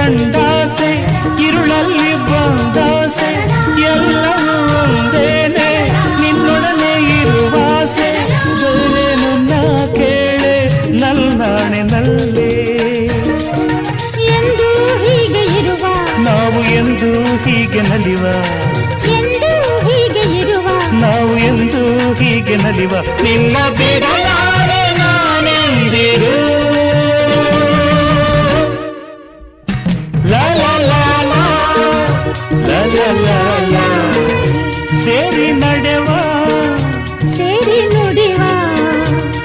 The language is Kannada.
ಕಂಡಾಸೆ ഇരുಳಲ್ಲಿ ಬಂದಾಸೆ ಎಲ್ಲವೂ ಒಂದೇನೆ ನಿನ್ನೊಡನೆ ಇರುವಾಸೆ ಬೇರೇನು ನಾ ಕೇಳೆ ನಲ್ಲಾಣೆ ನಲ್ಲೇ ಎಂದು ಹೀಗೆ ಇರುವ ನಾವು ಎಂದು ಹೀಗೆ ನಲಿವ ಎಂದು ಹೀಗೆ ಇರುವ ನಾವು ಎಂದು ಹೀಗೆ ನಲಿವ ನಿನ್ನ ಬಿಡಲ